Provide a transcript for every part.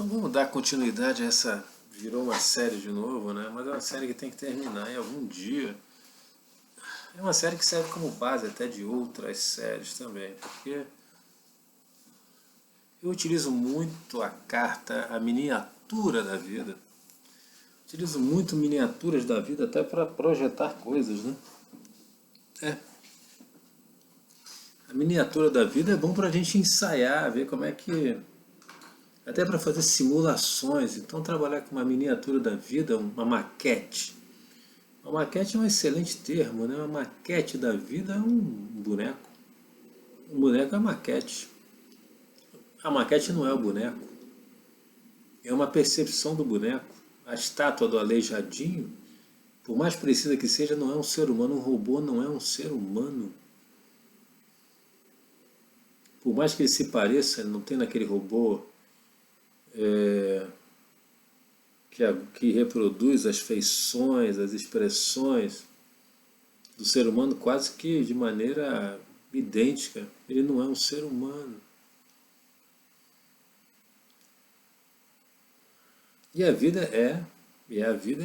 Então vamos dar continuidade a essa. Virou uma série de novo, né? Mas é uma série que tem que terminar em algum dia. É uma série que serve como base até de outras séries também, porque eu utilizo muito a carta, a miniatura da vida. Utilizo muito miniaturas da vida até para projetar coisas, né? É. A miniatura da vida é bom para a gente ensaiar, ver como é que. Até para fazer simulações. Então, trabalhar com uma miniatura da vida, uma maquete. Uma maquete é um excelente termo, né? Uma maquete da vida é um boneco. Um boneco é uma maquete. A maquete não é o boneco. É uma percepção do boneco. A estátua do Aleijadinho, por mais precisa que seja, não é um ser humano. Um robô não é um ser humano. Por mais que ele se pareça, não tem naquele robô que reproduz as feições, as expressões do ser humano quase que de maneira idêntica. Ele não é um ser humano. E a vida é a vida,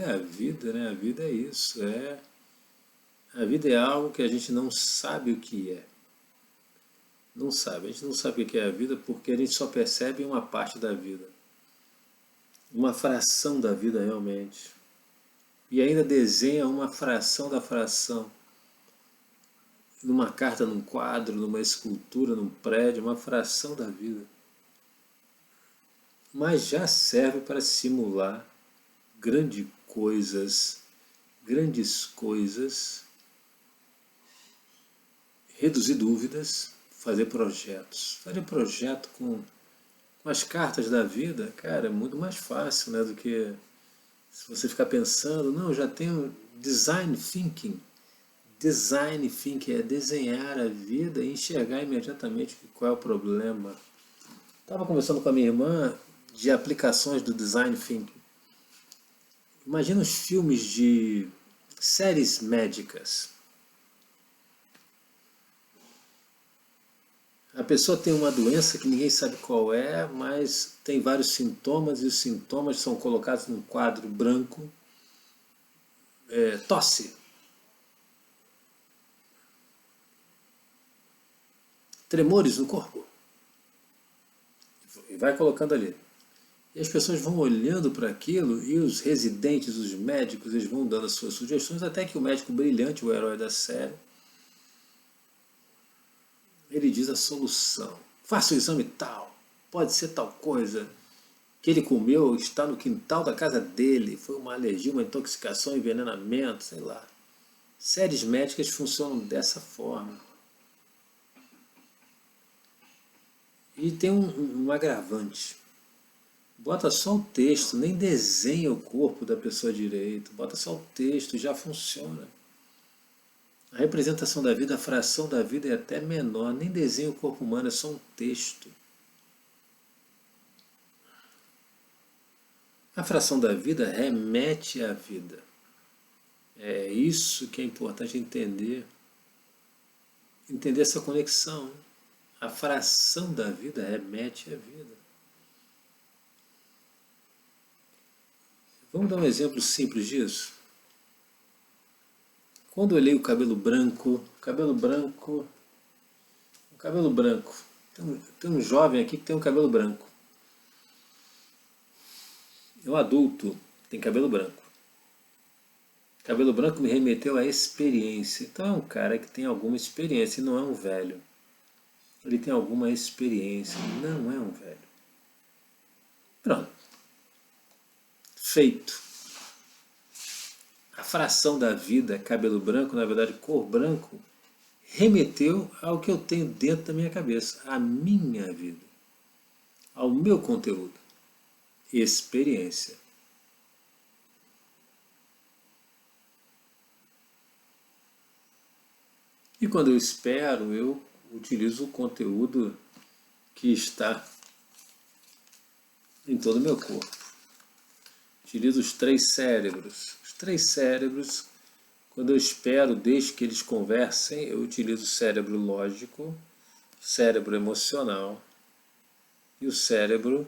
né? A vida é isso, a vida é algo que a gente não sabe o que é. Não sabe, a gente não sabe o que é a vida porque a gente só percebe uma parte da vida. Uma fração da vida realmente. E ainda desenha uma fração da fração. Numa carta, num quadro, numa escultura, num prédio, uma fração da vida. Mas já serve para simular grandes coisas, reduzir dúvidas, fazer projetos. Fazer projeto com as cartas da vida, cara, é muito mais fácil, né, do que se você ficar pensando, não, já tenho design thinking. Design thinking é desenhar a vida e enxergar imediatamente qual é o problema. Estava conversando com a minha irmã de aplicações do design thinking. Imagina os filmes de séries médicas. A pessoa tem uma doença que ninguém sabe qual é, mas tem vários sintomas e os sintomas são colocados num quadro branco. Tosse, tremores no corpo. E vai colocando ali. E as pessoas vão olhando para aquilo e os residentes, os médicos, eles vão dando as suas sugestões, até que o médico brilhante, o herói da série, ele diz a solução. Faça o exame tal, pode ser tal coisa que ele comeu, está no quintal da casa dele, foi uma alergia, uma intoxicação, envenenamento, sei lá. Séries médicas funcionam dessa forma. E tem um agravante. Bota só o texto, nem desenha o corpo da pessoa direito, bota só o texto e já funciona. A representação da vida, a fração da vida é até menor, nem desenha o corpo humano, é só um texto. A fração da vida remete à vida. É isso que é importante entender. Entender essa conexão. A fração da vida remete à vida. Vamos dar um exemplo simples disso? Quando eu olhei o cabelo branco, tem um jovem aqui que tem um cabelo branco. É um adulto, tem cabelo branco. Cabelo branco me remeteu à experiência. Então é um cara que tem alguma experiência e não é um velho. Ele tem alguma experiência, não é um velho. Pronto. Feito. A fração da vida, cabelo branco, na verdade cor branco, remeteu ao que eu tenho dentro da minha cabeça, à minha vida, ao meu conteúdo, experiência. E quando eu espero, eu utilizo o conteúdo que está em todo o meu corpo. Utilizo os três cérebros. Os três cérebros, quando eu espero, deixo que eles conversem, eu utilizo o cérebro lógico, o cérebro emocional e o cérebro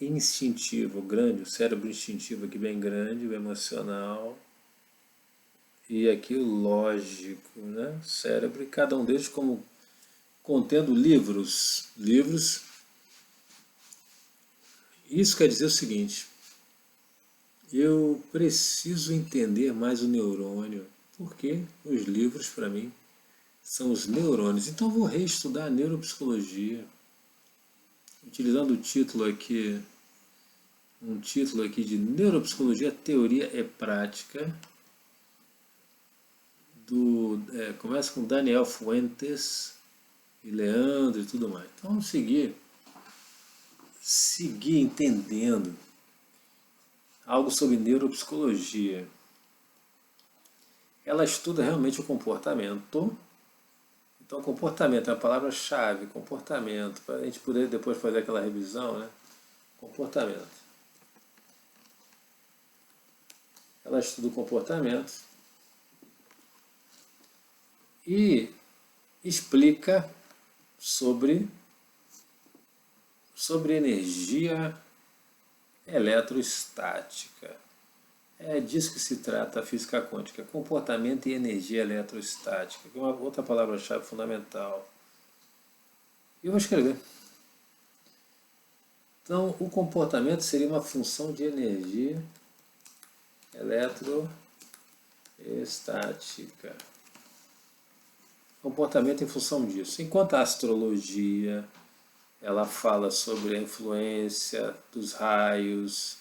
instintivo, grande, o cérebro instintivo aqui bem grande, o emocional, e aqui o lógico, né? O cérebro, e cada um deles como contendo livros. Isso quer dizer o seguinte: eu preciso entender mais o neurônio, porque os livros, para mim, são os neurônios. Então eu vou reestudar a neuropsicologia, utilizando o título aqui, um título aqui de Neuropsicologia, Teoria e Prática, começa com Daniel Fuentes e Leandro e tudo mais. Então vamos seguir entendendo algo sobre neuropsicologia. Ela estuda realmente o comportamento. Então, comportamento é a palavra-chave, comportamento, para a gente poder depois fazer aquela revisão, né? Comportamento. Ela estuda o comportamento e explica sobre energia eletrostática. É disso que se trata a física quântica, comportamento e energia eletrostática, que é uma outra palavra-chave fundamental. E eu vou escrever. Então, o comportamento seria uma função de energia eletrostática. Comportamento em função disso. Enquanto a astrologia, ela fala sobre a influência dos raios,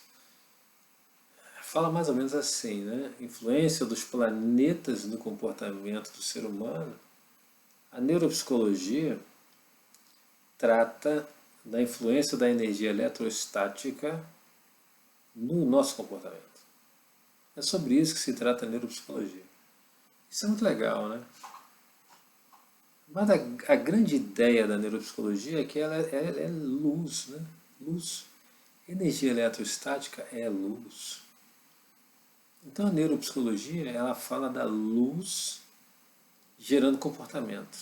fala mais ou menos assim, né? Influência dos planetas no comportamento do ser humano. A neuropsicologia trata da influência da energia eletrostática no nosso comportamento. É sobre isso que se trata a neuropsicologia. Isso é muito legal, né? Mas a grande ideia da neuropsicologia é que ela é luz, né? Luz. Energia eletrostática é luz. Então a neuropsicologia, ela fala da luz gerando comportamento.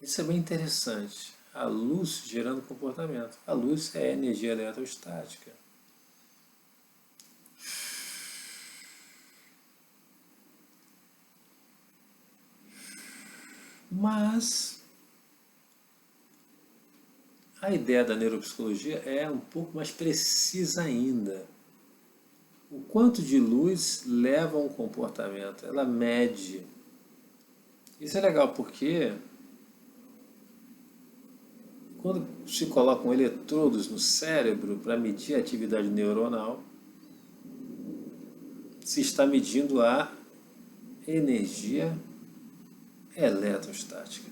Isso é bem interessante. A luz gerando comportamento. A luz é energia eletrostática. Mas a ideia da neuropsicologia é um pouco mais precisa ainda. O quanto de luz leva a um comportamento? Ela mede. Isso é legal porque quando se colocam eletrodos no cérebro para medir a atividade neuronal, se está medindo a energia eletrostática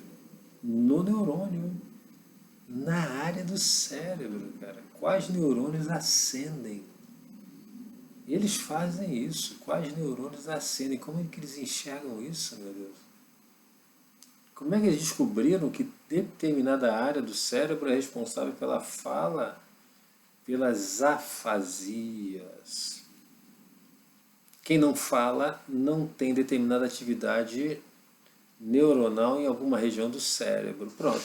no neurônio, na área do cérebro, cara. Quais neurônios acendem? Eles fazem isso. Quais neurônios acendem? Como é que eles enxergam isso, meu Deus? Como é que eles descobriram que determinada área do cérebro é responsável pela fala, pelas afasias? Quem não fala não tem determinada atividade neuronal em alguma região do cérebro. Pronto.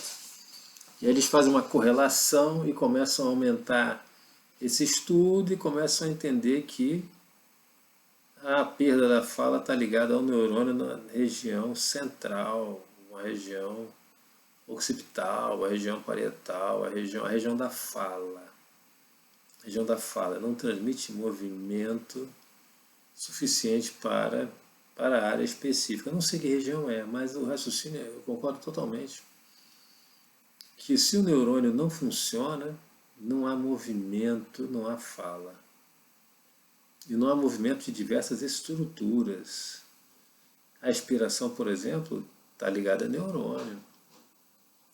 E aí eles fazem uma correlação e começam a aumentar esse estudo e começam a entender que a perda da fala está ligada ao neurônio na região central, uma região occipital, a região parietal, a região da fala. A região da fala não transmite movimento suficiente para a área específica. Eu não sei que região é, mas o raciocínio, eu concordo totalmente, que se o neurônio não funciona, não há movimento, não há fala. E não há movimento de diversas estruturas. A expiração, por exemplo, está ligada a neurônio.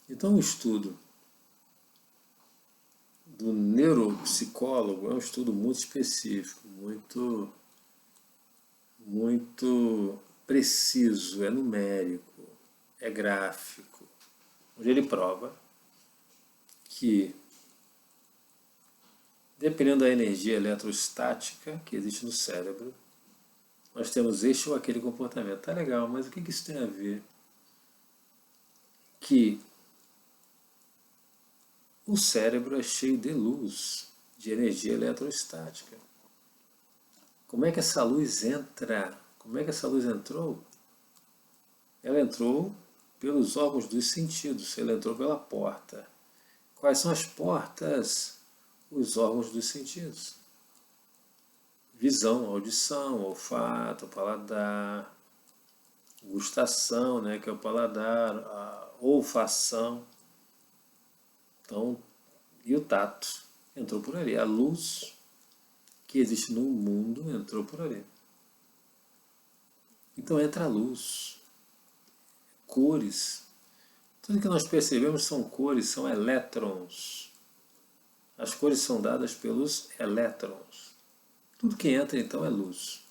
Então o estudo do neuropsicólogo é um estudo muito específico, muito preciso, é numérico, é gráfico, onde ele prova que, dependendo da energia eletrostática que existe no cérebro, nós temos este ou aquele comportamento. Tá legal, mas o que isso tem a ver? Que O cérebro é cheio de luz, de energia eletrostática. Como é que essa luz entra? Como é que essa luz entrou? Ela entrou pelos órgãos dos sentidos, ela entrou pela porta. Quais são as portas? Os órgãos dos sentidos. Visão, audição, olfato, paladar, gustação, né, que é o paladar, a olfação. Então, e o tato entrou por ali. A luz que existe no mundo entrou por ali. Então entra a luz, cores. Tudo que nós percebemos são cores, são elétrons. As cores são dadas pelos elétrons. Tudo que entra então é luz.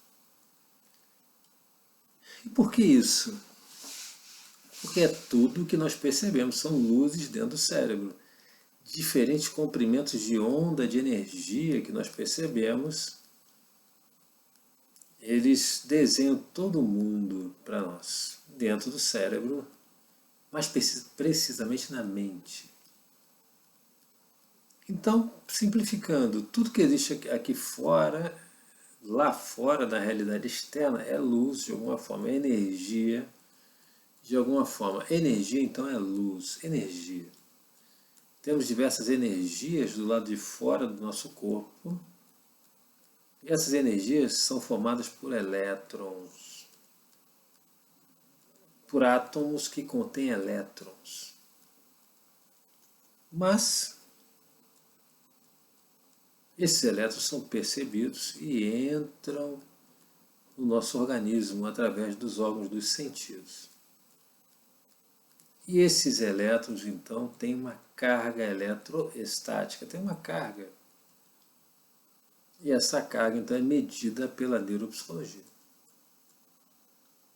E por que isso? Porque é tudo que nós percebemos, são luzes dentro do cérebro. Diferentes comprimentos de onda de energia que nós percebemos, eles desenham todo o mundo para nós, dentro do cérebro, mais precisamente na mente. Então, simplificando, tudo que existe aqui fora, lá fora da realidade externa, é luz de alguma forma, é energia de alguma forma. Energia, então, é luz, energia. Temos diversas energias do lado de fora do nosso corpo. E essas energias são formadas por elétrons, por átomos que contêm elétrons. Mas esses elétrons são percebidos e entram no nosso organismo através dos órgãos dos sentidos. E esses elétrons, então, têm uma carga eletroestática, tem uma carga. E essa carga, então, é medida pela neuropsicologia.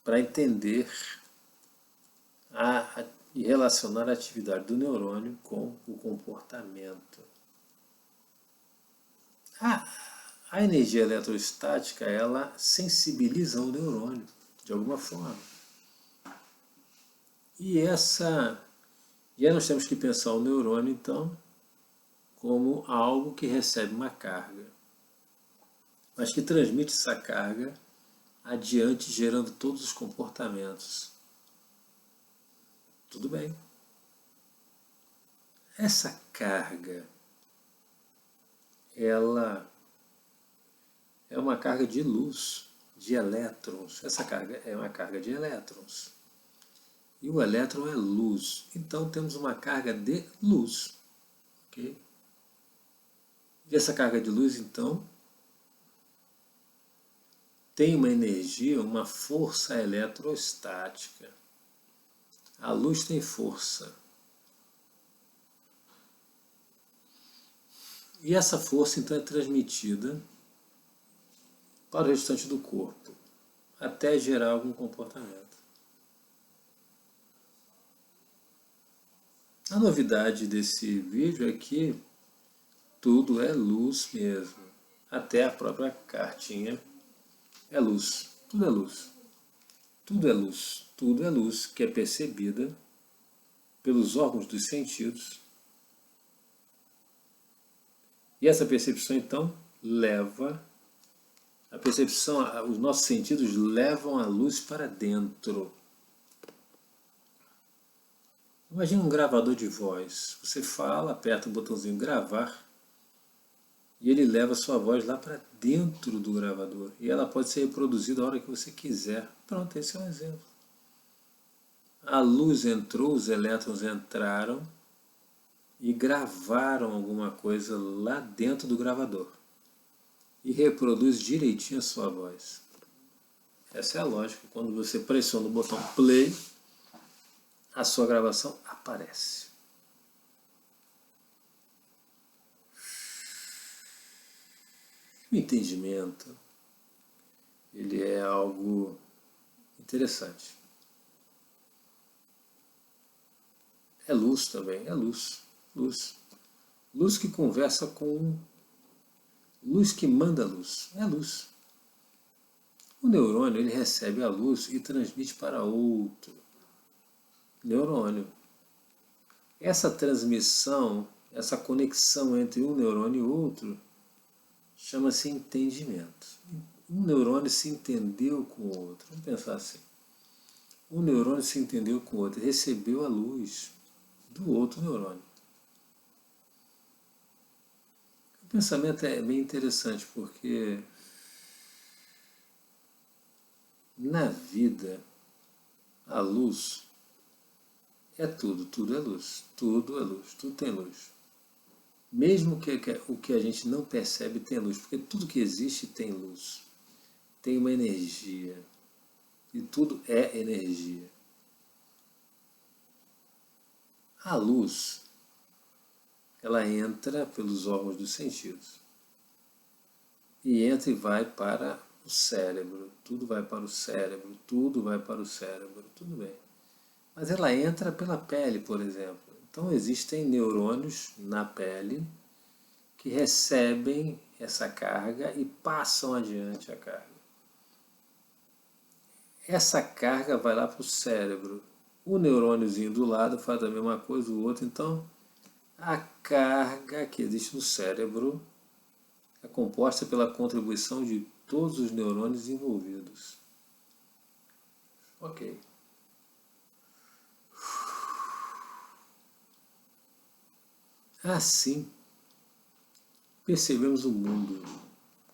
Para entender e relacionar a atividade do neurônio com o comportamento. A energia eletrostática, ela sensibiliza o neurônio, de alguma forma. E aí nós temos que pensar o neurônio, então, como algo que recebe uma carga, mas que transmite essa carga adiante, gerando todos os comportamentos. Tudo bem. Essa carga, ela é uma carga de luz, de elétrons. Essa carga é uma carga de elétrons. E o elétron é luz. Então temos uma carga de luz. Okay? E essa carga de luz, então, tem uma energia, uma força eletrostática. A luz tem força. E essa força, então, é transmitida para o restante do corpo, até gerar algum comportamento. A novidade desse vídeo é que tudo é luz mesmo. Até a própria cartinha é luz. Tudo é luz. Tudo é luz. Tudo é luz que é percebida pelos órgãos dos sentidos. E essa percepção, então, leva... A percepção, os nossos sentidos levam a luz para dentro. Imagina um gravador de voz. Você fala, aperta o botãozinho gravar e ele leva a sua voz lá para dentro do gravador. E ela pode ser reproduzida a hora que você quiser. Pronto, esse é um exemplo. A luz entrou, os elétrons entraram e gravaram alguma coisa lá dentro do gravador. E reproduz direitinho a sua voz. Essa é a lógica. Quando você pressiona o botão play, a sua gravação aparece. O entendimento, ele é algo interessante. É luz também, é luz. Luz. Luz que conversa com... Luz que manda luz. É luz. O neurônio, ele recebe a luz e transmite para outro neurônio. Essa transmissão essa conexão entre um neurônio e outro chama-se entendimento. Um neurônio se entendeu com o outro. Vamos pensar assim. Um neurônio se entendeu com o outro, recebeu a luz do outro neurônio. O pensamento é bem interessante porque na vida a luz é tudo, tudo é luz, tudo é luz, tudo tem luz. Mesmo que o que a gente não percebe tem luz, porque tudo que existe tem luz, tem uma energia, e tudo é energia. A luz, ela entra pelos órgãos dos sentidos, e entra e vai para o cérebro, tudo vai para o cérebro, tudo vai para o cérebro, tudo bem. Mas ela entra pela pele, por exemplo. Então existem neurônios na pele que recebem essa carga e passam adiante a carga. Essa carga vai lá para o cérebro. O neurôniozinho do lado faz a mesma coisa, o outro. Então, a carga que existe no cérebro é composta pela contribuição de todos os neurônios envolvidos. Ok. Assim, percebemos o mundo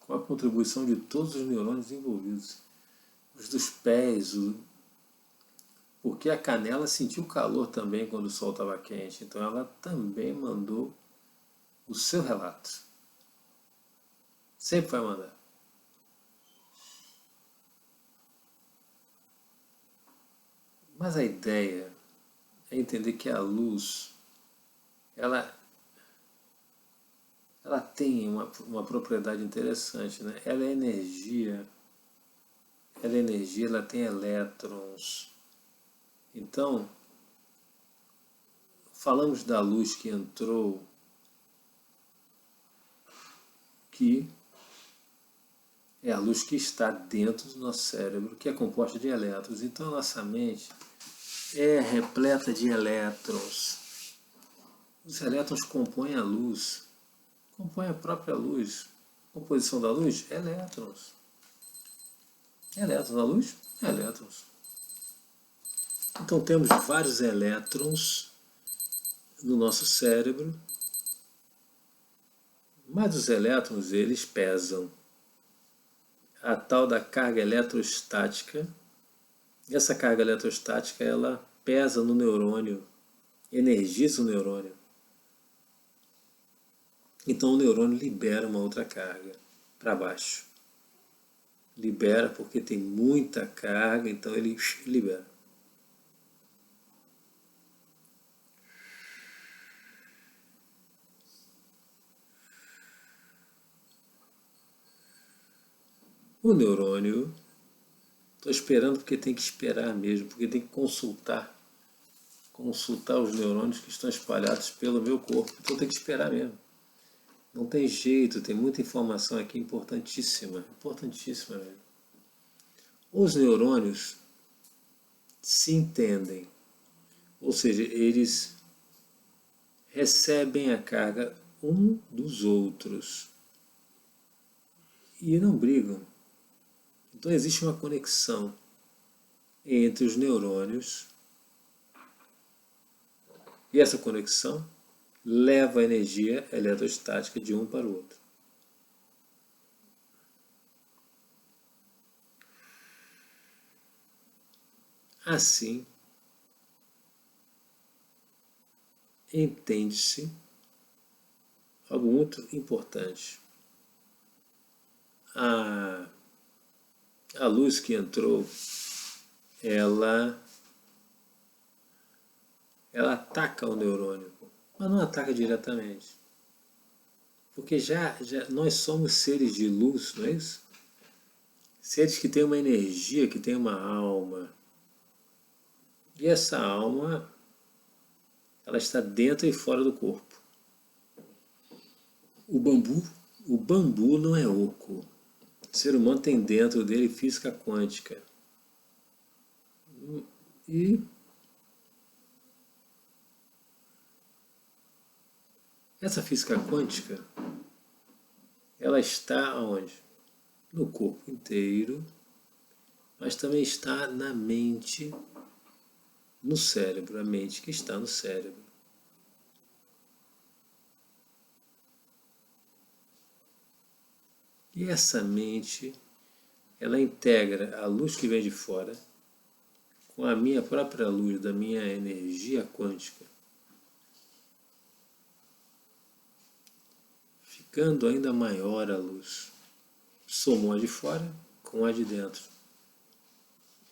com a contribuição de todos os neurônios envolvidos. Os dos pés, porque a canela sentiu calor também quando o sol estava quente, então ela também mandou o seu relato. Sempre vai mandar. Mas a ideia é entender que a luz, ela tem uma propriedade interessante, né? Ela é energia, ela tem elétrons. Então, falamos da luz que entrou, que é a luz que está dentro do nosso cérebro, que é composta de elétrons. Então, a nossa mente é repleta de elétrons. Os elétrons compõem a luz, compõem a própria luz. A composição da luz? Elétrons. Elétrons. A luz? Elétrons. Então temos vários elétrons no nosso cérebro, mas os elétrons, eles pesam. A tal da carga eletrostática, essa carga eletrostática, ela pesa no neurônio, energiza o neurônio. Então o neurônio libera uma outra carga para baixo. Libera porque tem muita carga, então ele libera. O neurônio, estou esperando porque tem que esperar mesmo, porque tem que consultar os neurônios que estão espalhados pelo meu corpo, então tem que esperar mesmo. Não tem jeito, tem muita informação aqui importantíssima, importantíssima mesmo. Os neurônios se entendem, ou seja, eles recebem a carga um dos outros e não brigam. Então existe uma conexão entre os neurônios e essa conexão leva a energia eletrostática de um para o outro. Assim, entende-se algo muito importante. A luz que entrou, ela ataca o neurônio, mas não ataca diretamente. Porque já nós somos seres de luz, não é isso? Seres que têm uma energia, que têm uma alma. E essa alma, ela está dentro e fora do corpo. O bambu não é oco. O ser humano tem dentro dele física quântica. E Essa física quântica, ela está onde? No corpo inteiro, mas também está na mente, no cérebro, a mente que está no cérebro. E essa mente, ela integra a luz que vem de fora com a minha própria luz, da minha energia quântica, ficando ainda maior a luz. Somou a de fora com a de dentro.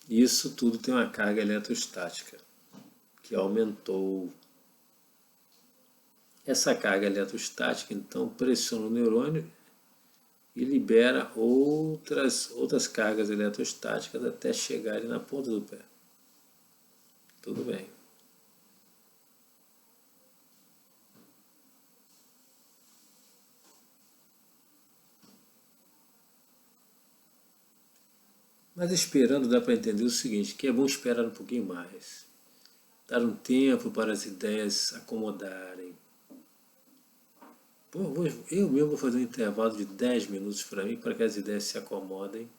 E isso tudo tem uma carga eletrostática, que aumentou. Essa carga eletrostática, então, pressiona o neurônio e libera outras cargas eletrostáticas até chegarem na ponta do pé. Tudo bem. Mas esperando dá para entender o seguinte, que é bom esperar um pouquinho mais. Dar um tempo para as ideias acomodarem. Eu mesmo vou fazer um intervalo de 10 minutos para mim, para que as ideias se acomodem,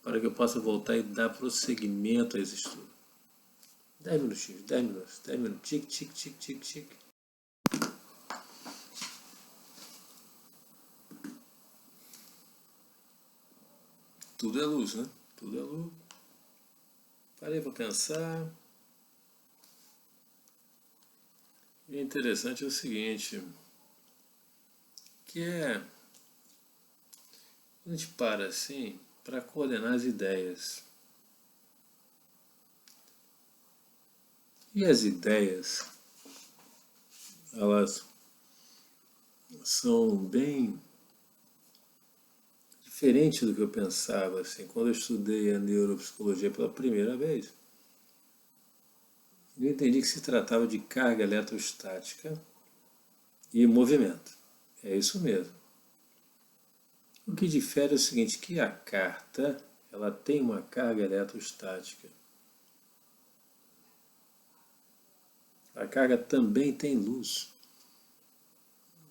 para que eu possa voltar e dar prosseguimento a esse estudo. 10 minutinhos, 10 minutos, 10 minutos, tic, tic, tic, tic, tic. Tudo é luz, né? Tudo é luz. Parei para pensar. E o interessante é o seguinte, que é, a gente para assim, para coordenar as ideias. E as ideias, elas são bem diferentes do que eu pensava, assim, quando eu estudei a neuropsicologia pela primeira vez. Eu entendi que se tratava de carga eletrostática e movimento. É isso mesmo. O que difere é o seguinte, que a carta, ela tem uma carga eletrostática. A carga também tem luz.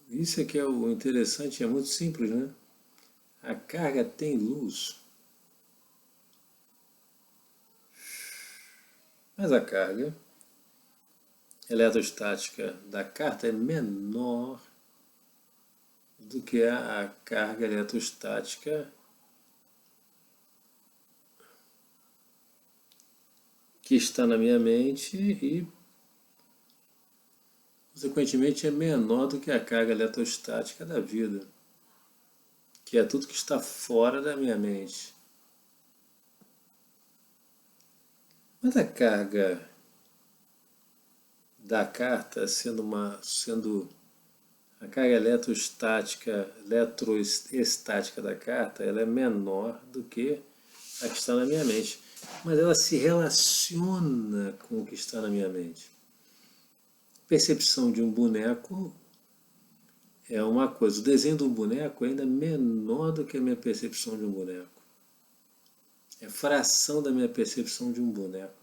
Isso é que é o interessante, é muito simples, né? A carga tem luz. Mas a carga eletrostática da carta é menor do que a carga eletrostática que está na minha mente e, consequentemente, é menor do que a carga eletrostática da vida, que é tudo que está fora da minha mente. Mas a carga da carta sendo a carga eletroestática da carta, ela é menor do que a que está na minha mente, mas ela se relaciona com o que está na minha mente. A percepção de um boneco é uma coisa, o desenho de um boneco é ainda menor do que a minha percepção de um boneco. É fração da minha percepção de um boneco.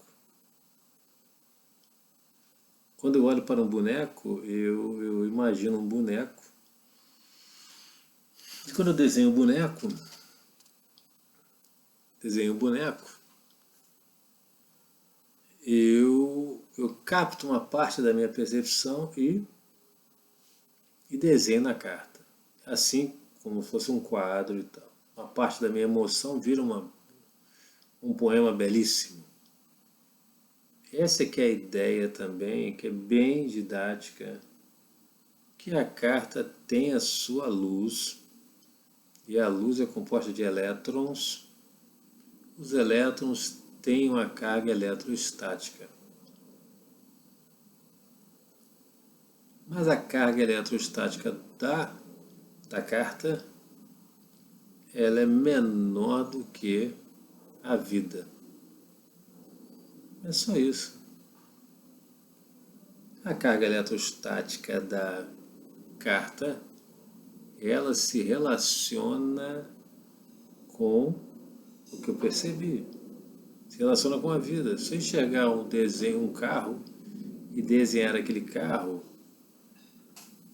Quando eu olho para um boneco, eu imagino um boneco. E quando eu desenho um boneco, eu capto uma parte da minha percepção e desenho na carta. Assim como fosse um quadro e tal. Uma parte da minha emoção vira um poema belíssimo. Essa é que é a ideia também, que é bem didática, que a carta tem a sua luz, e a luz é composta de elétrons. Os elétrons têm uma carga eletrostática. Mas a carga eletrostática da carta, ela é menor do que a vida. É só isso. A carga eletrostática da carta, ela se relaciona com o que eu percebi. Se relaciona com a vida. Se eu enxergar um carro, e desenhar aquele carro,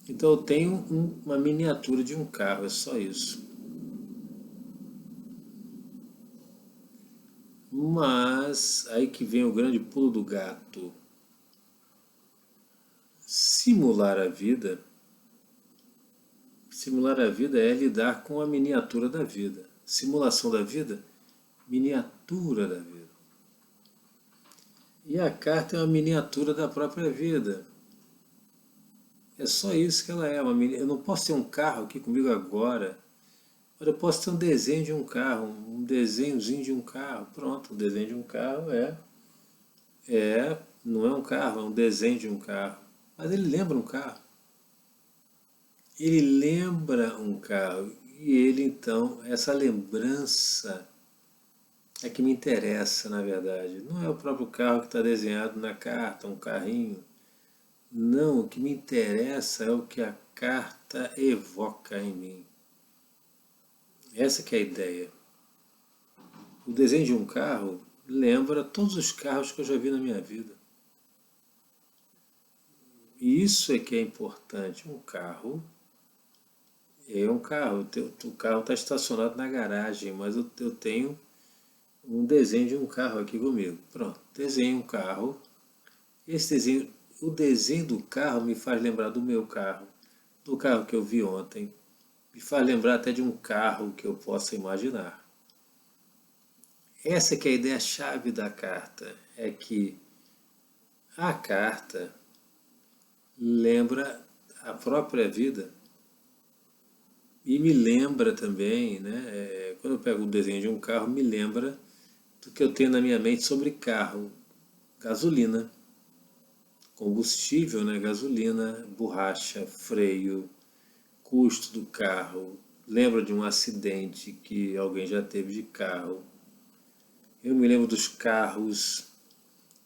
Então eu tenho uma miniatura de um carro, é só isso. Mas aí que vem o grande pulo do gato. Simular a vida. Simular a vida é lidar com a miniatura da vida. Simulação da vida, miniatura da vida. E a carta é uma miniatura da própria vida. É só isso que ela é. Eu não posso ter um carro aqui comigo agora, mas eu posso ter um desenho de um carro, um desenhozinho de um carro. Pronto, o desenho de um carro não é um carro, é um desenho de um carro. Mas ele lembra um carro. Ele lembra um carro. E ele então, essa lembrança é que me interessa, na verdade. Não é o próprio carro que está desenhado na carta, um carrinho. Não, o que me interessa é o que a carta evoca em mim. Essa que é a ideia. O desenho de um carro lembra todos os carros que eu já vi na minha vida. E isso é que é importante. Um carro é um carro. O carro está estacionado na garagem, mas eu tenho um desenho de um carro aqui comigo. Pronto, desenho um carro. Esse desenho, o desenho do carro me faz lembrar do meu carro, do carro que eu vi ontem. Me faz lembrar até de um carro que eu possa imaginar. Essa que é a ideia-chave da carta, é que a carta lembra a própria vida e me lembra também, né? Quando eu pego o desenho de um carro, me lembra do que eu tenho na minha mente sobre carro, gasolina, combustível, né? Gasolina, borracha, freio, custo do carro. Lembra de um acidente que alguém já teve de carro. Eu me lembro dos carros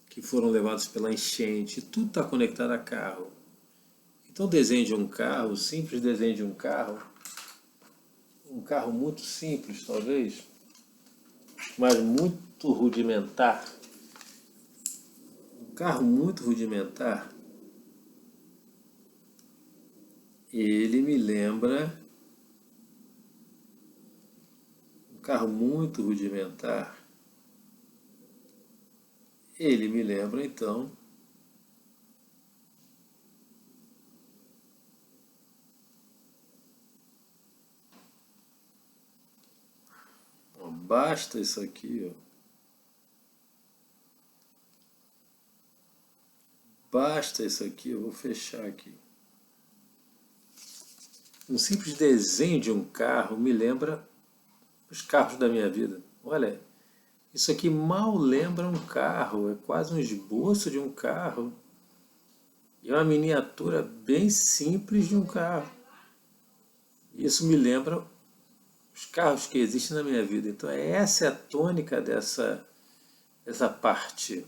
que foram levados pela enchente. Tudo está conectado a carro. Então, o desenho de um carro, o simples desenho de um carro muito simples, talvez, mas muito rudimentar. Um carro muito rudimentar, ele me lembra. Um carro muito rudimentar, ele me lembra então basta isso aqui, ó. Basta isso aqui, eu vou fechar aqui. Um simples desenho de um carro me lembra os carros da minha vida. Olha, isso aqui mal lembra um carro, é quase um esboço de um carro. E é uma miniatura bem simples de um carro. Isso me lembra os carros que existem na minha vida. Então essa é a tônica dessa parte.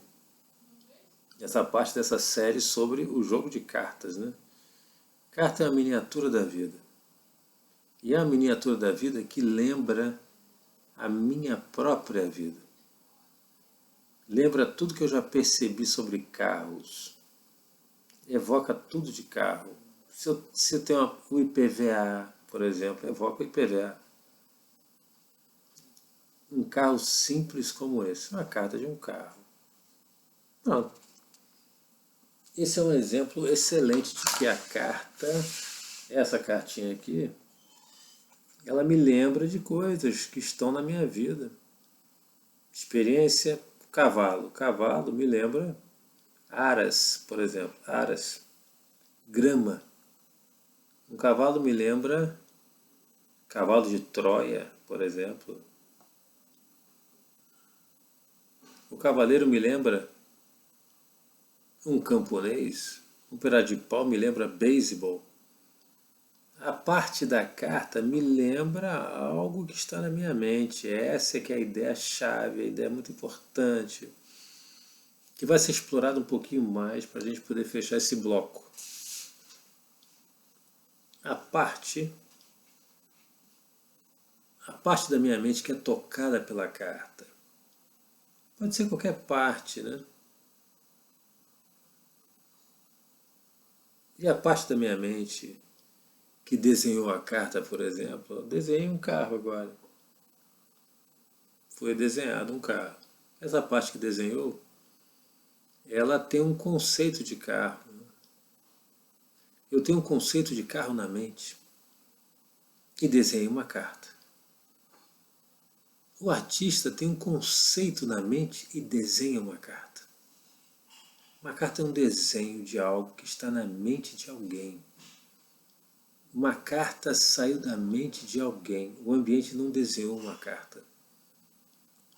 Essa parte dessa série sobre o jogo de cartas, né? Carta é a miniatura da vida. E é a miniatura da vida que lembra a minha própria vida. Lembra tudo que eu já percebi sobre carros. Evoca tudo de carro. Se eu tenho o IPVA, por exemplo, evoca o IPVA. Um carro simples como esse, uma carta de um carro. Pronto. Esse é um exemplo excelente de que a carta, essa cartinha aqui, ela me lembra de coisas que estão na minha vida. Experiência, cavalo. Cavalo me lembra aras, por exemplo. Aras. Grama. Um cavalo me lembra cavalo de Troia, por exemplo. O cavaleiro me lembra um camponês. Um pedaço de pau me lembra beisebol. A parte da carta me lembra algo que está na minha mente. Essa é que é a ideia-chave, a ideia muito importante, que vai ser explorada um pouquinho mais para a gente poder fechar esse bloco. A parte da minha mente que é tocada pela carta. Pode ser qualquer parte, né? E a parte da minha mente que desenhou a carta, por exemplo, eu desenhei um carro agora. Foi desenhado um carro. Essa parte que desenhou, ela tem um conceito de carro. Eu tenho um conceito de carro na mente e desenhei uma carta. O artista tem um conceito na mente e desenha uma carta. Uma carta é um desenho de algo que está na mente de alguém. Uma carta saiu da mente de alguém. O ambiente não desenhou uma carta.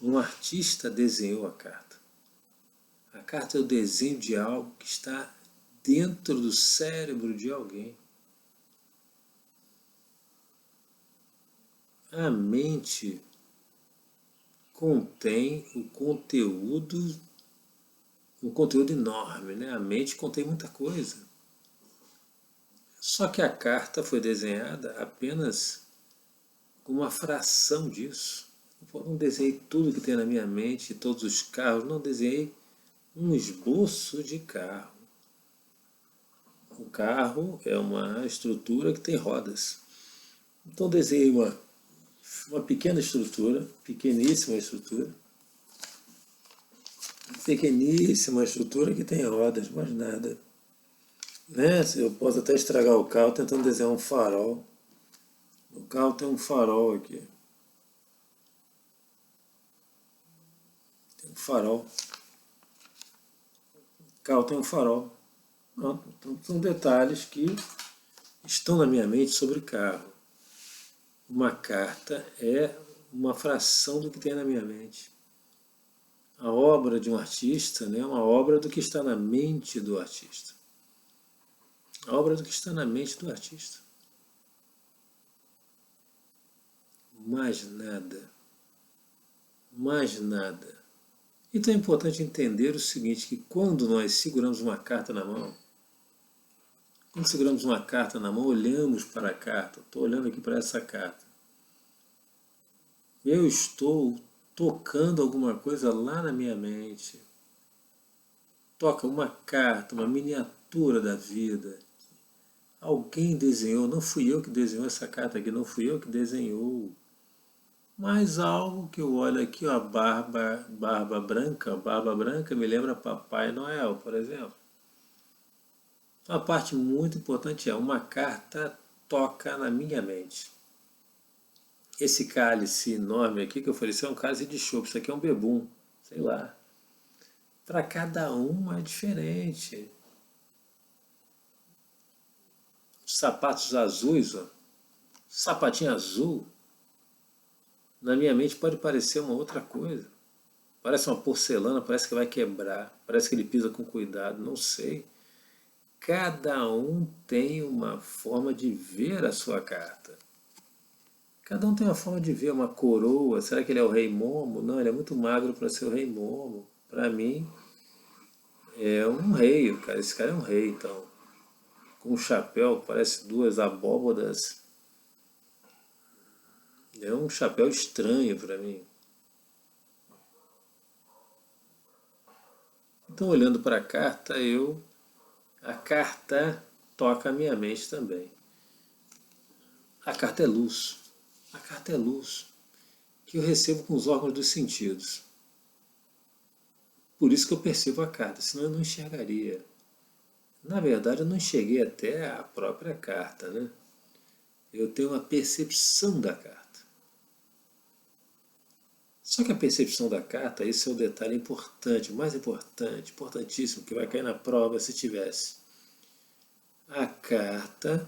Um artista desenhou a carta. A carta é o desenho de algo que está dentro do cérebro de alguém. A mente contém um conteúdo enorme, né? A mente contém muita coisa. Só que a carta foi desenhada apenas com uma fração disso. Eu não desenhei tudo que tem na minha mente, todos os carros, não desenhei um esboço de carro. O carro é uma estrutura que tem rodas. Então desenhei uma pequena estrutura, pequeníssima estrutura que tem rodas, mais nada. Né? Eu posso até estragar o carro tentando desenhar um farol. O carro tem um farol aqui. Tem um farol. O carro tem um farol. Então, são detalhes que estão na minha mente sobre carro. Uma carta é uma fração do que tem na minha mente. A obra de um artista, né, é uma obra do que está na mente do artista. A obra do que está na mente do artista. Mais nada. Mais nada. Então é importante entender o seguinte, que quando nós seguramos uma carta na mão, olhamos para a carta, estou olhando aqui para essa carta, eu estou tocando alguma coisa lá na minha mente. Toca uma carta, uma miniatura da vida. Alguém desenhou, não fui eu que desenhou essa carta aqui, não fui eu que desenhou. Mas algo que eu olho aqui, ó, barba branca me lembra Papai Noel, por exemplo. Uma parte muito importante é, uma carta toca na minha mente. Esse cálice enorme aqui que eu ofereci é um cálice de chope, isso aqui é um bebum, sei lá. Para cada um é diferente. Os sapatos azuis, ó, sapatinho azul, na minha mente pode parecer uma outra coisa. Parece uma porcelana, parece que vai quebrar, parece que ele pisa com cuidado, não sei. Cada um tem uma forma de ver a sua carta. Cada um tem uma forma de ver, uma coroa. Será que ele é o Rei Momo? Não, ele é muito magro para ser o Rei Momo. Para mim, é um rei, cara. Esse cara é um rei, então. Com um chapéu, parece duas abóbodas. É um chapéu estranho para mim. Então, olhando para a carta, a carta toca a minha mente também. A carta é luz. A carta é luz que eu recebo com os órgãos dos sentidos. Por isso que eu percebo a carta, senão eu não enxergaria. Na verdade, eu não enxerguei até a própria carta, né? Eu tenho uma percepção da carta. Só que a percepção da carta, esse é o detalhe importante, o mais importante, importantíssimo, que vai cair na prova se tivesse. A carta,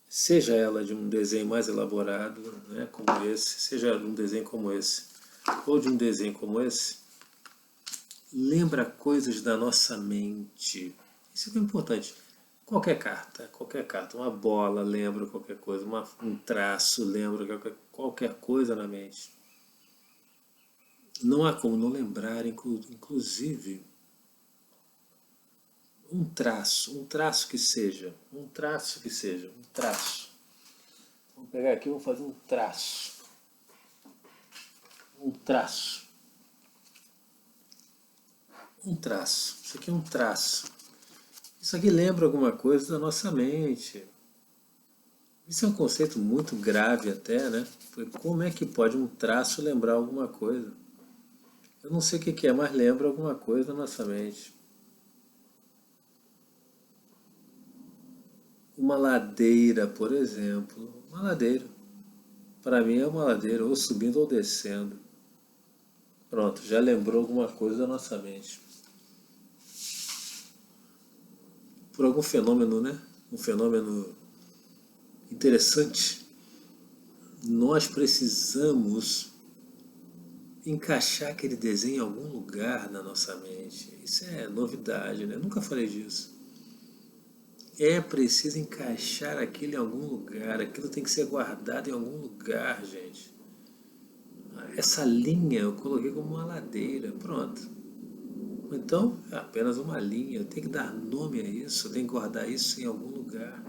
seja ela de um desenho mais elaborado, né, como esse, seja um desenho como esse, ou de um desenho como esse, lembra coisas da nossa mente. Isso é importante. Qualquer carta, uma bola lembra qualquer coisa, um traço lembra qualquer coisa na mente. Não há como não lembrar, inclusive, um traço que seja. Vou pegar aqui e vou fazer um traço. Isso aqui é um traço. Isso aqui lembra alguma coisa da nossa mente. Isso é um conceito muito grave até, né? Porque como é que pode um traço lembrar alguma coisa? Eu não sei o que é, mas lembra alguma coisa da nossa mente. Uma ladeira, por exemplo. Uma ladeira. Para mim é uma ladeira, ou subindo ou descendo. Pronto, já lembrou alguma coisa da nossa mente. Por algum fenômeno, né? Um fenômeno interessante. Nós precisamos encaixar aquele desenho em algum lugar na nossa mente. Isso é novidade, né? Eu nunca falei disso. É preciso encaixar aquilo em algum lugar. Aquilo tem que ser guardado em algum lugar, gente. Essa linha eu coloquei como uma ladeira. Pronto. Então, é apenas uma linha. Eu tenho que dar nome a isso. Eu tenho que guardar isso em algum lugar.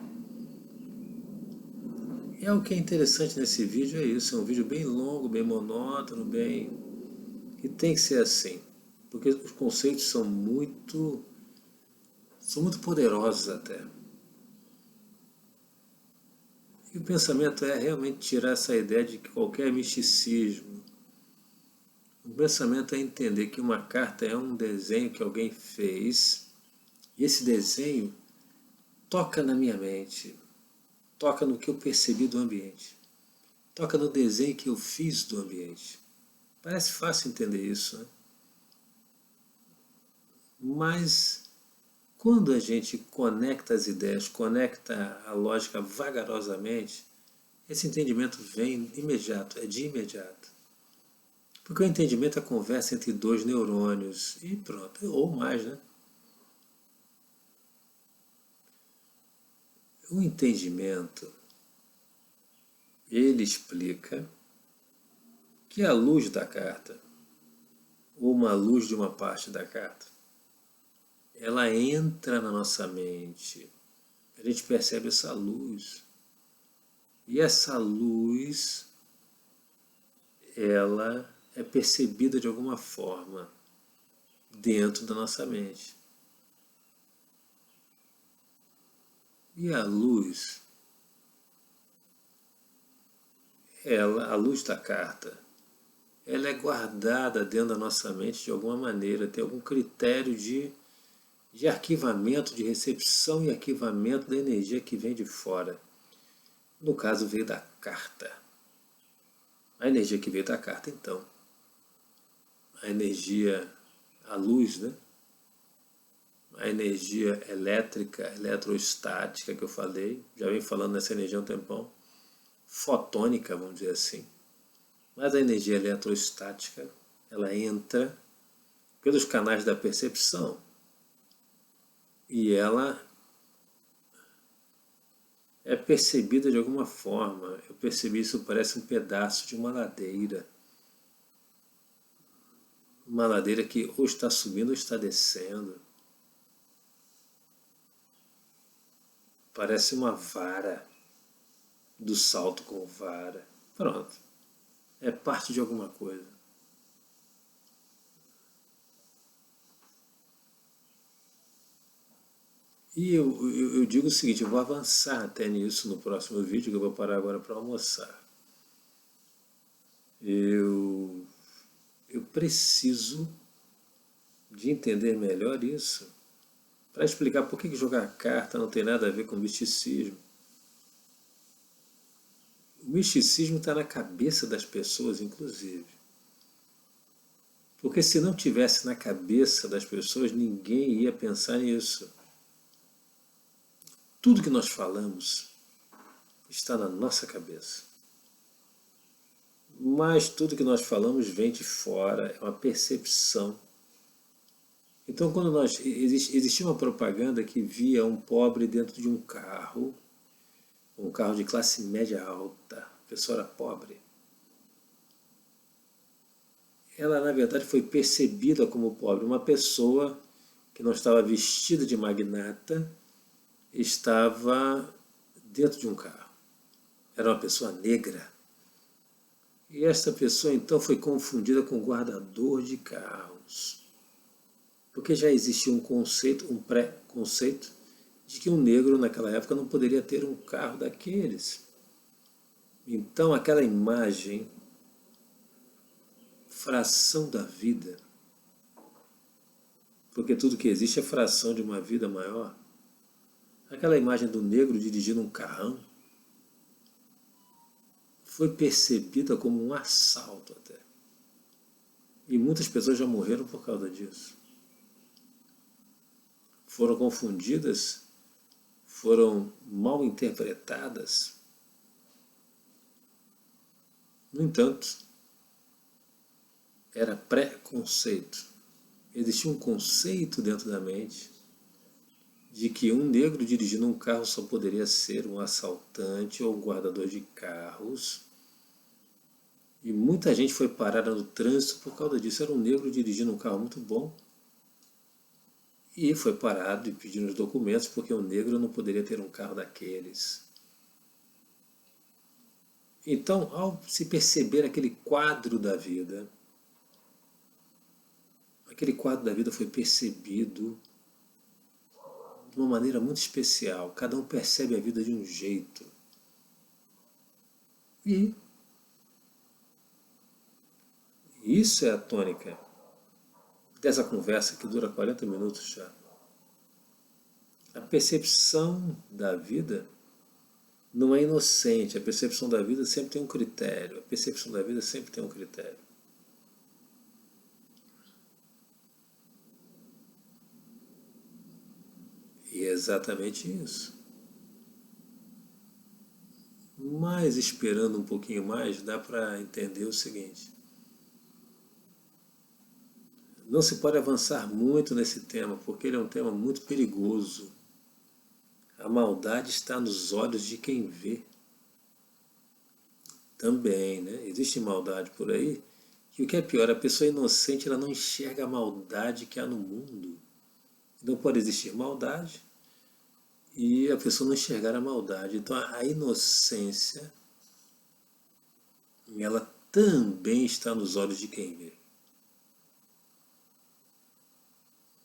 E é o que é interessante nesse vídeo é isso. É um vídeo bem longo, bem monótono, bem... E tem que ser assim. Porque os conceitos são muito poderosos até. E o pensamento é realmente tirar essa ideia de que qualquer misticismo. O pensamento é entender que uma carta é um desenho que alguém fez, e esse desenho toca na minha mente, toca no que eu percebi do ambiente, toca no desenho que eu fiz do ambiente. Parece fácil entender isso, né? Mas quando a gente conecta as ideias, conecta a lógica vagarosamente, esse entendimento vem imediato, é de imediato. Porque o entendimento é a conversa entre dois neurônios, e pronto, ou mais, né? O entendimento, ele explica que a luz da carta, ou uma luz de uma parte da carta, ela entra na nossa mente. A gente percebe essa luz. E essa luz, ela é percebida de alguma forma dentro da nossa mente. E a luz, a luz da carta, ela é guardada dentro da nossa mente de alguma maneira, tem algum critério de arquivamento, de recepção e arquivamento da energia que vem de fora. No caso, veio da carta. A energia que veio da carta, então. A energia, a luz, né? A energia elétrica, eletrostática que eu falei, já venho falando nessa energia há um tempão, fotônica, vamos dizer assim. Mas a energia eletrostática, ela entra pelos canais da percepção e ela é percebida de alguma forma. Eu percebi isso, parece um pedaço de uma ladeira. Uma ladeira que ou está subindo ou está descendo. Parece uma vara, do salto com vara. Pronto. É parte de alguma coisa. E eu digo o seguinte, eu vou avançar até nisso no próximo vídeo, que eu vou parar agora para almoçar. Eu preciso de entender melhor isso, para explicar por que jogar carta não tem nada a ver com misticismo. O misticismo está na cabeça das pessoas, inclusive. Porque se não tivesse na cabeça das pessoas, ninguém ia pensar nisso. Tudo que nós falamos está na nossa cabeça. Mas tudo que nós falamos vem de fora, é uma percepção. Então, quando existia uma propaganda que via um pobre dentro de um carro de classe média alta, a pessoa era pobre. Ela, na verdade, foi percebida como pobre. Uma pessoa que não estava vestida de magnata estava dentro de um carro. Era uma pessoa negra. E esta pessoa, então, foi confundida com guardador de carros. Porque já existia um conceito, um pré-conceito, de que um negro naquela época não poderia ter um carro daqueles. Então aquela imagem, fração da vida, porque tudo que existe é fração de uma vida maior, aquela imagem do negro dirigindo um carrão foi percebida como um assalto até. E muitas pessoas já morreram por causa disso. Foram confundidas, foram mal interpretadas. No entanto, era preconceito. Existia um conceito dentro da mente de que um negro dirigindo um carro só poderia ser um assaltante ou um guardador de carros. E muita gente foi parada no trânsito por causa disso. Era um negro dirigindo um carro muito bom e foi parado e pedindo os documentos porque um negro não poderia ter um carro daqueles. Então, ao se perceber aquele quadro da vida, aquele quadro da vida foi percebido de uma maneira muito especial. Cada um percebe a vida de um jeito. E isso é a tônica dessa conversa que dura 40 minutos já. A percepção da vida não é inocente. A percepção da vida sempre tem um critério. A percepção da vida sempre tem um critério. E é exatamente isso. Mas esperando um pouquinho mais, dá para entender o seguinte. Não se pode avançar muito nesse tema, porque ele é um tema muito perigoso. A maldade está nos olhos de quem vê. Também, né? Existe maldade por aí. E o que é pior, a pessoa inocente ela não enxerga a maldade que há no mundo. Não pode existir maldade e a pessoa não enxergar a maldade. Então a inocência, ela também está nos olhos de quem vê.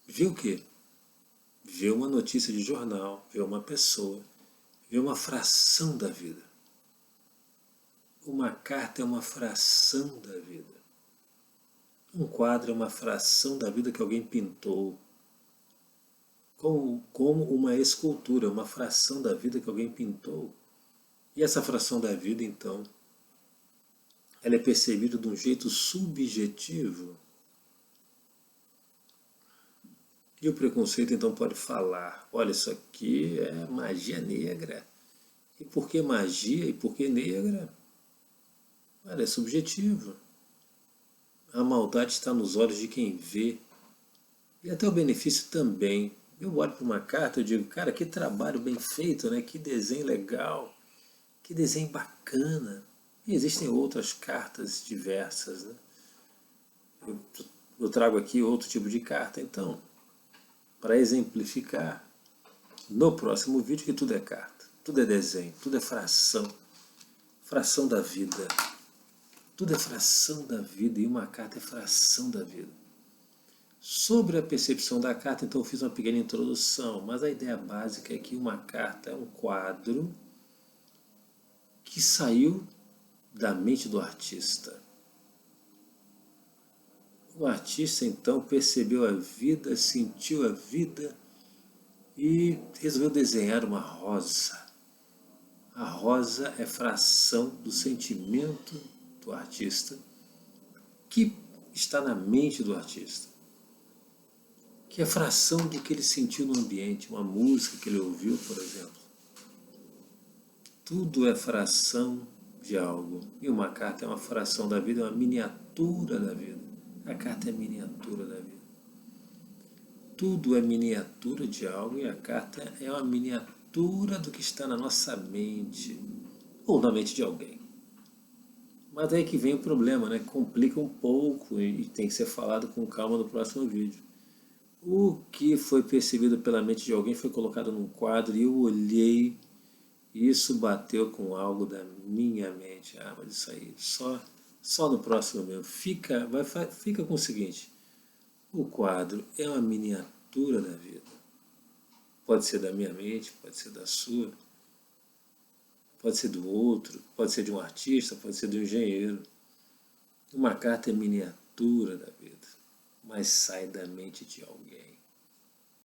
Vê o quê? Vê uma notícia de jornal, vê uma pessoa, vê uma fração da vida. Uma carta é uma fração da vida. Um quadro é uma fração da vida que alguém pintou. Como uma escultura, uma fração da vida que alguém pintou. E essa fração da vida, então, ela é percebida de um jeito subjetivo. E o preconceito, então, pode falar, olha, isso aqui é magia negra. E por que magia e por que negra? Olha, é subjetivo. A maldade está nos olhos de quem vê. E até o benefício também. Eu olho para uma carta e digo, cara, que trabalho bem feito, né? Que desenho legal, que desenho bacana. E existem outras cartas diversas, né? Eu trago aqui outro tipo de carta, então, para exemplificar, no próximo vídeo que tudo é carta, tudo é desenho, tudo é fração, fração da vida. Tudo é fração da vida e uma carta é fração da vida. Sobre a percepção da carta, então eu fiz uma pequena introdução, mas a ideia básica é que uma carta é um quadro que saiu da mente do artista. O artista então percebeu a vida, sentiu a vida e resolveu desenhar uma rosa. A rosa é fração do sentimento do artista que está na mente do artista, que é fração do que ele sentiu no ambiente, uma música que ele ouviu, por exemplo. Tudo é fração de algo. E uma carta é uma fração da vida, é uma miniatura da vida. A carta é miniatura da vida. Tudo é miniatura de algo e a carta é uma miniatura do que está na nossa mente ou na mente de alguém. Mas aí que vem o problema, né? Complica um pouco e tem que ser falado com calma no próximo vídeo. O que foi percebido pela mente de alguém foi colocado num quadro e eu olhei e isso bateu com algo da minha mente. Ah, mas isso aí, só no próximo mesmo. Fica com o seguinte, o quadro é uma miniatura da vida. Pode ser da minha mente, pode ser da sua, pode ser do outro, pode ser de um artista, pode ser do engenheiro. Uma carta é miniatura da vida, mas sai da mente de alguém.